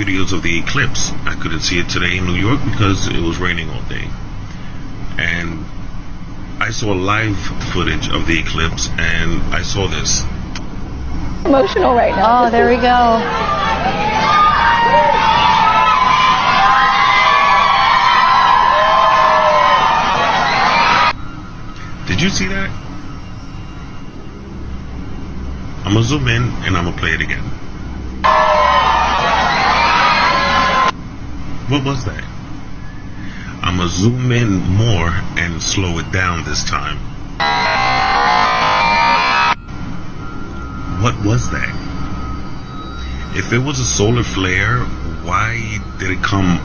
videos of the eclipse. I couldn't see it today in New York because it was raining all day. And I saw live footage of the eclipse, and I saw this. Emotional right now. Oh, there we go. Did you see that? I'm gonna zoom in and I'm gonna play it again. What was that? I'm gonna zoom in more and slow it down this time. What was that? If it was a solar flare, why did it come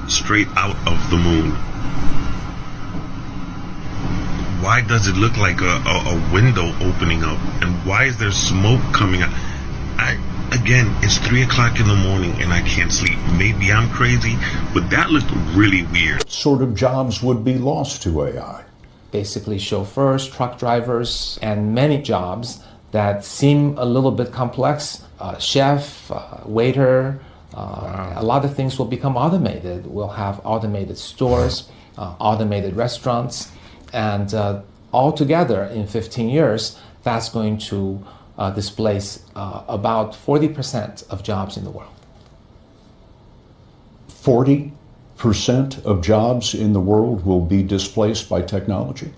straight out of the moon? Why does it look like a window opening up? And why is there smoke coming out? Again, it's 3 o'clock in the morning and I can't sleep. Maybe I'm crazy, but that looked really weird. What sort of jobs would be lost to AI? Basically chauffeurs, truck drivers, and many jobs that seem a little bit complex. Chef, waiter, a lot of things will become automated. We'll have automated stores, automated restaurants, and altogether in 15 years, that's going to displace about 40% of jobs in the world. 40% of jobs in the world will be displaced by technology?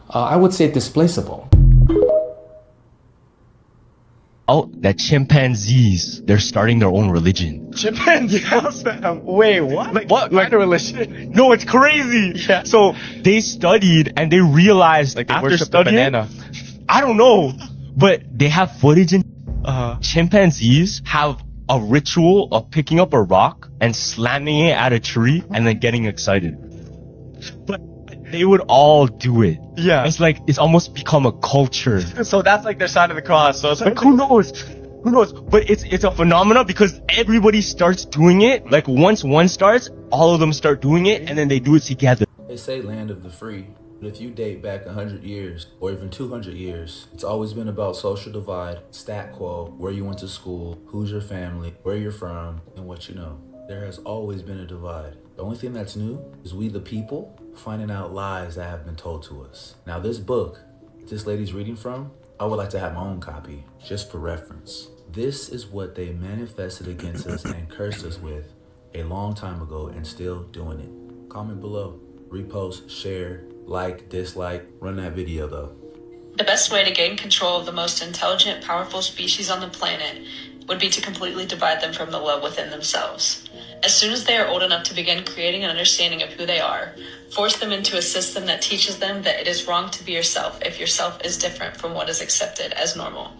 I would say displaceable. That chimpanzees, they're starting their own religion. Chimpanzees? Wait, what? Like, what kind of religion? No, it's crazy. Yeah. So they studied and they realized, Like they after worship the studying, banana. I don't know, but they have footage in chimpanzees have a ritual of picking up a rock and slamming it at a tree and then getting excited. But they would all do it. Yeah. It's like, it's almost become a culture. So that's like their sign of the cross. So it's Like, who knows? Who knows? But it's a phenomenon because everybody starts doing it. Like, once one starts, all of them start doing it, and then they do it together. They say land of the free, but if you date back 100 years or even 200 years, it's always been about social divide, stat quo, where you went to school, who's your family, where you're from, and what you know. There has always been a divide. The only thing that's new is we the people finding out lies that have been told to us. Now this book this lady's reading from, I would like to have my own copy, just for reference. This is what they manifested against us and cursed us with a long time ago and still doing it. Comment below, repost, share, like, dislike, run that video though. The best way to gain control of the most intelligent, powerful species on the planet would be to completely divide them from the love within themselves. As soon as they are old enough to begin creating an understanding of who they are, force them into a system that teaches them that it is wrong to be yourself if yourself is different from what is accepted as normal.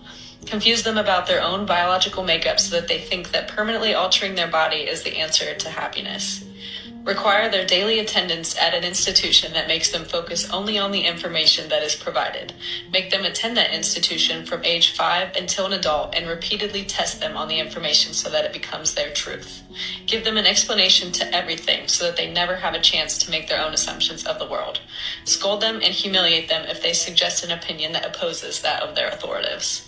Confuse them about their own biological makeup so that they think that permanently altering their body is the answer to happiness. Require their daily attendance at an institution that makes them focus only on the information that is provided. Make them attend that institution from age 5 until an adult and repeatedly test them on the information so that it becomes their truth. Give them an explanation to everything so that they never have a chance to make their own assumptions of the world. Scold them and humiliate them if they suggest an opinion that opposes that of their authorities.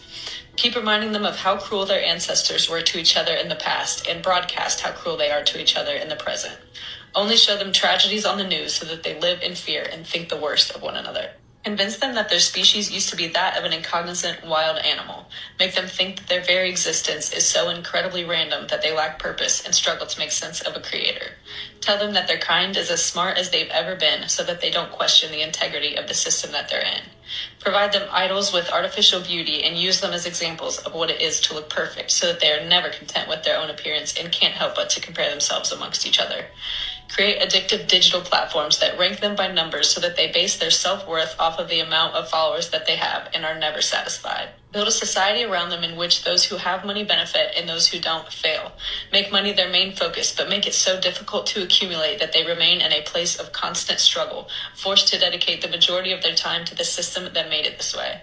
Keep reminding them of how cruel their ancestors were to each other in the past and broadcast how cruel they are to each other in the present. Only show them tragedies on the news so that they live in fear and think the worst of one another. Convince them that their species used to be that of an incognizant wild animal. Make them think that their very existence is so incredibly random that they lack purpose and struggle to make sense of a creator. Tell them that their kind is as smart as they've ever been so that they don't question the integrity of the system that they're in. Provide them idols with artificial beauty and use them as examples of what it is to look perfect so that they are never content with their own appearance and can't help but to compare themselves amongst each other. Create addictive digital platforms that rank them by numbers so that they base their self-worth off of the amount of followers that they have and are never satisfied. Build a society around them in which those who have money benefit and those who don't fail. Make money their main focus, but make it so difficult to accumulate that they remain in a place of constant struggle, forced to dedicate the majority of their time to the system that made it this way.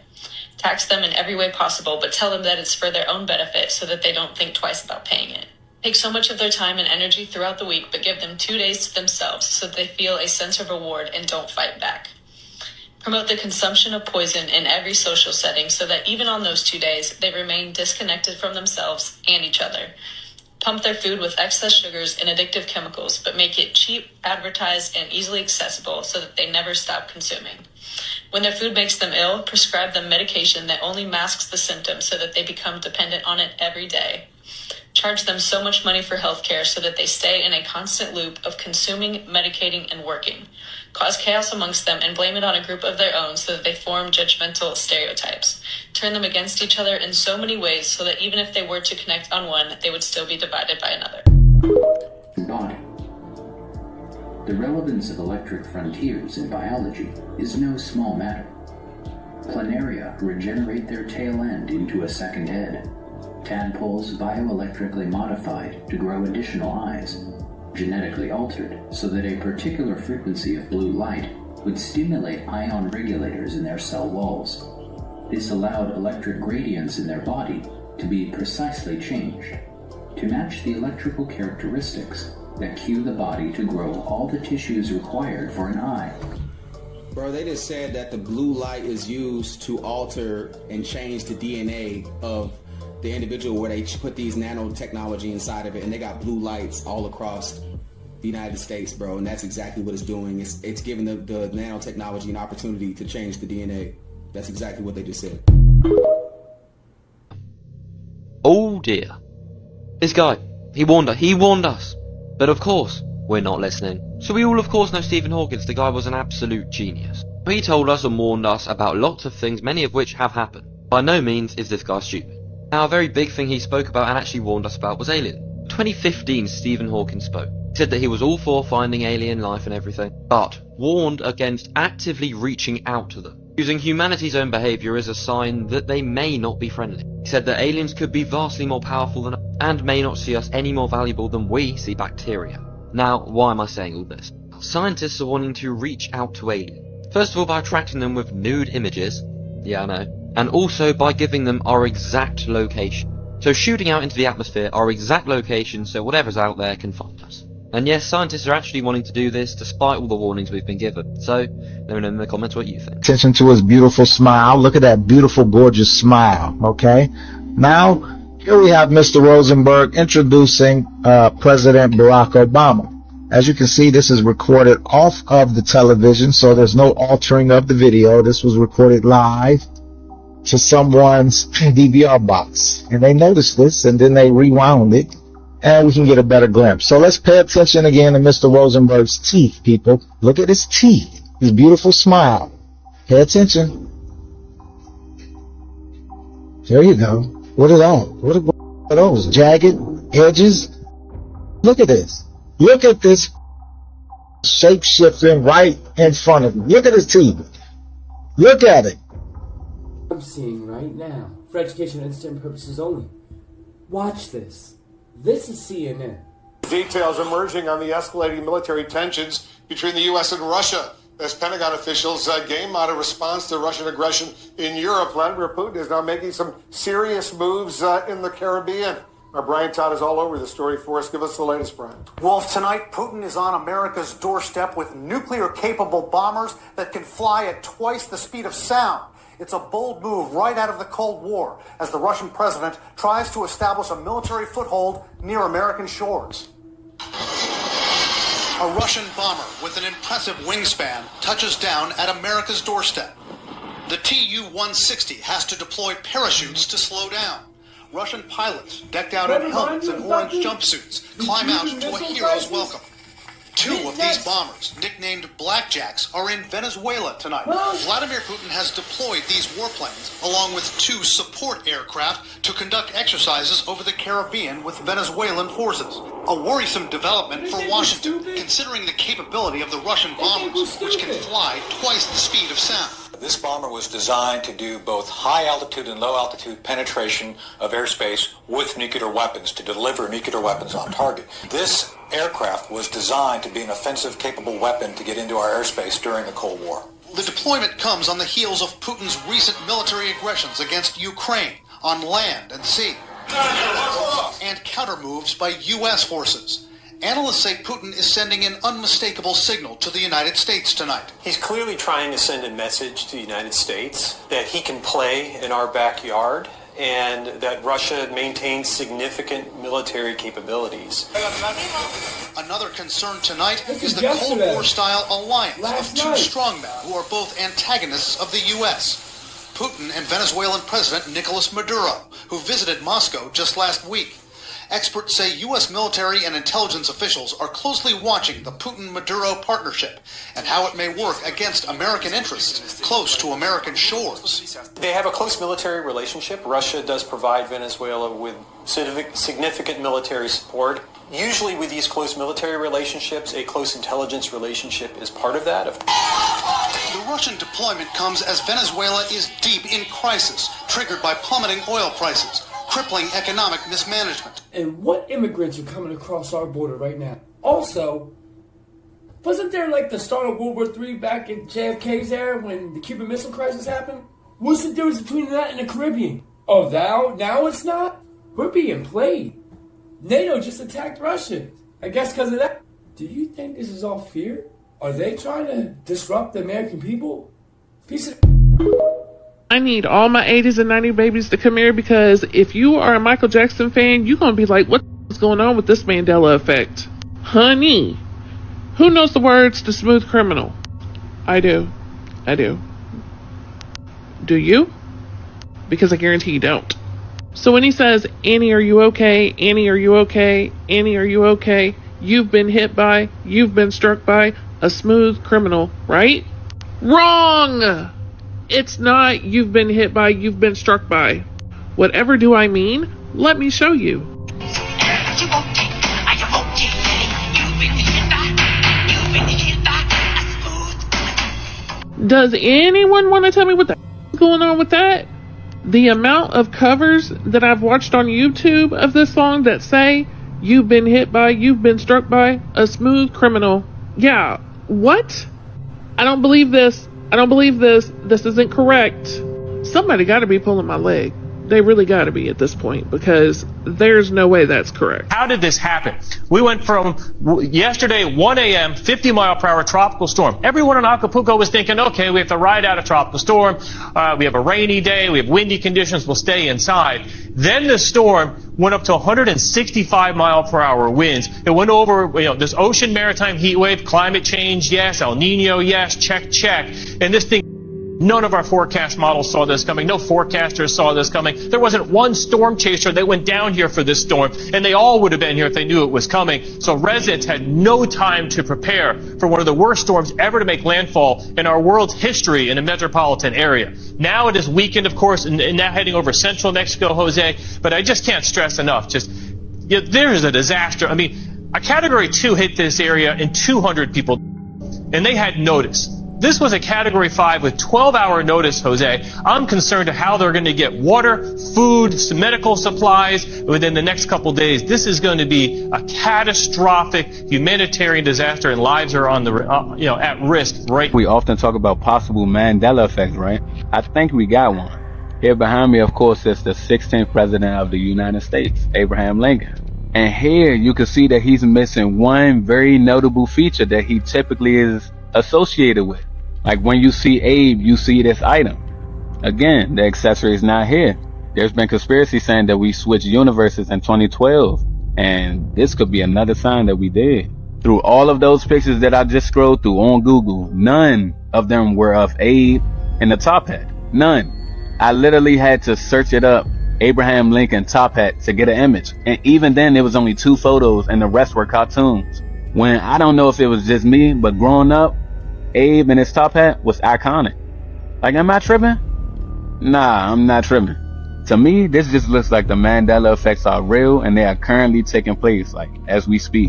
Tax them in every way possible, but tell them that it's for their own benefit so that they don't think twice about paying it. Take so much of their time and energy throughout the week, but give them 2 days to themselves so that they feel a sense of reward and don't fight back. Promote the consumption of poison in every social setting so that even on those 2 days, they remain disconnected from themselves and each other. pump their food with excess sugars and addictive chemicals, but make it cheap, advertised, and easily accessible so that they never stop consuming. When their food makes them ill, prescribe them medication that only masks the symptoms so that they become dependent on it every day. Charge them so much money for healthcare so that they stay in a constant loop of consuming, medicating, and working. Cause chaos amongst them and blame it on a group of their own so that they form judgmental stereotypes. Turn them against each other in so many ways so that even if they were to connect on one, they would still be divided by another. Body. The relevance of electric frontiers in biology is no small matter. Planaria regenerate their tail end into a second head. Tadpoles bioelectrically modified to grow additional eyes, genetically altered so that a particular frequency of blue light would stimulate ion regulators in their cell walls. This allowed electric gradients in their body to be precisely changed to match the electrical characteristics that cue the body to grow all the tissues required for an eye. Bro, they just said that the blue light is used to alter and change the DNA of the individual, where they put these nanotechnology inside of it, and they got blue lights all across the United States, bro, and that's exactly what it's doing. It's giving the nanotechnology an opportunity to change the DNA. That's exactly what they just said. Oh dear. This guy, he warned us. But of course, we're not listening. So we all of course know Stephen Hawking, the guy was an absolute genius. He told us and warned us about lots of things, many of which have happened. By no means is this guy stupid. Now, a very big thing he spoke about and actually warned us about was alien. In 2015, Stephen Hawking spoke. He said that he was all for finding alien life and everything, but warned against actively reaching out to them, using humanity's own behaviour as a sign that they may not be friendly. He said that aliens could be vastly more powerful than us, and may not see us any more valuable than we see bacteria. Now, why am I saying all this? Scientists are wanting to reach out to aliens. First of all, by attracting them with nude images. Yeah, I know. And also by giving them our exact location. So shooting out into the atmosphere our exact location so whatever's out there can find us. And yes, scientists are actually wanting to do this despite all the warnings we've been given. So, let me know in the comments what you think. Attention to his beautiful smile. Look at that beautiful, gorgeous smile, okay? Now, here we have Mr. Rosenberg introducing President Barack Obama. As you can see, this is recorded off of the television, so there's no altering of the video. This was recorded live to someone's DVR box, and they noticed this, and then they rewound it, and we can get a better glimpse. So let's pay attention again to Mr. Rosenberg's teeth, people. Look at his teeth, his beautiful smile. Pay attention. There you go. What are those? What are those? Jagged edges? Look at this. Look at this shape-shifting right in front of you. Look at his teeth. Look at it. I'm seeing right now, for education and instant purposes only. Watch this. This is CNN. Details emerging on the escalating military tensions between the U.S. and Russia as Pentagon officials game out a response to Russian aggression in Europe. Vladimir Putin is now making some serious moves in the Caribbean. Our Brian Todd is all over the story for us. Give us the latest, Brian. Wolf, tonight Putin is on America's doorstep with nuclear-capable bombers that can fly at twice the speed of sound. It's a bold move right out of the Cold War as the Russian president tries to establish a military foothold near American shores. A Russian bomber with an impressive wingspan touches down at America's doorstep. The Tu-160 has to deploy parachutes to slow down. Russian pilots, decked out in helmets and orange jumpsuits, climb out to a hero's welcome. Two of these bombers, nicknamed Blackjacks, are in Venezuela tonight. Vladimir Putin has deployed these warplanes, along with two support aircraft, to conduct exercises over the Caribbean with Venezuelan forces. A worrisome development for Washington, considering the capability of the Russian bombers, which can fly twice the speed of sound. This bomber was designed to do both high-altitude and low-altitude penetration of airspace with nuclear weapons, to deliver nuclear weapons on target. This aircraft was designed to be an offensive-capable weapon to get into our airspace during the Cold War. The deployment comes on the heels of Putin's recent military aggressions against Ukraine on land and sea, and counter-moves by U.S. forces. Analysts say Putin is sending an unmistakable signal to the United States tonight. He's clearly trying to send a message to the United States that he can play in our backyard and that Russia maintains significant military capabilities. Another concern tonight is the Cold War-style alliance of two strongmen who are both antagonists of the U.S. Putin and Venezuelan President Nicolas Maduro, who visited Moscow just last week. Experts say U.S. military and intelligence officials are closely watching the Putin-Maduro partnership and how it may work against American interests close to American shores. They have a close military relationship. Russia does provide Venezuela with significant military support. Usually with these close military relationships, a close intelligence relationship is part of that. The Russian deployment comes as Venezuela is deep in crisis, triggered by plummeting oil prices, crippling economic mismanagement. And what immigrants are coming across our border right now? Also, wasn't there like the start of World War III back in JFK's era when the Cuban Missile Crisis happened? What's the difference between that and the Caribbean? Oh, now it's not? We're being played. NATO just attacked Russia. I guess because of that. Do you think this is all fear? Are they trying to disrupt the American people? I need all my 80s and 90s babies to come here, because if you are a Michael Jackson fan, you're going to be like, what is going on with this Mandela effect? Honey, who knows the words to Smooth Criminal? I do. Do you? Because I guarantee you don't. So when he says, Annie, are you okay? Annie, are you okay? Annie, are you okay? You've been hit by, you've been struck by a smooth criminal, right? Wrong! It's not you've been hit by, you've been struck by. Whatever do I mean? Let me show you. Does anyone want to tell me what the is going on with that? The amount of covers that I've watched on YouTube of this song that say, you've been hit by, you've been struck by a smooth criminal. Yeah, what? I don't believe this. This isn't correct. Somebody got to be pulling my leg. They really got to be at this point, because there's no way that's correct. How did this happen? We went from yesterday 1 a.m. 50 mile per hour tropical storm. Everyone in Acapulco was thinking, okay, we have to ride out a tropical storm. We have a rainy day. We have windy conditions. We'll stay inside. Then the storm went up to 165 mile per hour winds. It went over, this ocean maritime heat wave, climate change, yes, El Nino, yes, check. And this thing, none of our forecast models saw this coming. No forecasters saw this coming. There wasn't one storm chaser that went down here for this storm, and they all would have been here if they knew it was coming. So residents had no time to prepare for one of the worst storms ever to make landfall in our world's history in a metropolitan area. Now it is weakened, of course, and now heading over central Mexico, Jose, but I just can't stress enough. There is a disaster. I mean, a Category 2 hit this area and 200 people, and they had notice. This was a Category 5 with 12-hour notice, Jose. I'm concerned to how they're going to get water, food, some medical supplies within the next couple days. This is going to be a catastrophic humanitarian disaster, and lives are on the at risk. Right? We often talk about possible Mandela effect, right? I think we got one. Here behind me, of course, is the 16th president of the United States, Abraham Lincoln. And here you can see that he's missing one very notable feature that he typically is associated with. Like when you see Abe, you see this item. Again, the accessory is not here. There's been conspiracy saying that we switched universes in 2012, and this could be another sign that we did. Through all of those pictures that I just scrolled through on Google, none of them were of Abe in the top hat. None. I literally had to search it up, Abraham Lincoln top hat, to get an image. And even then, there was only 2 photos and the rest were cartoons. When I don't know if it was just me, but growing up, Abe and his top hat was iconic. Like, am I tripping? Nah, I'm not tripping. To me, this just looks like the Mandela effects are real and they are currently taking place, like, as we speak.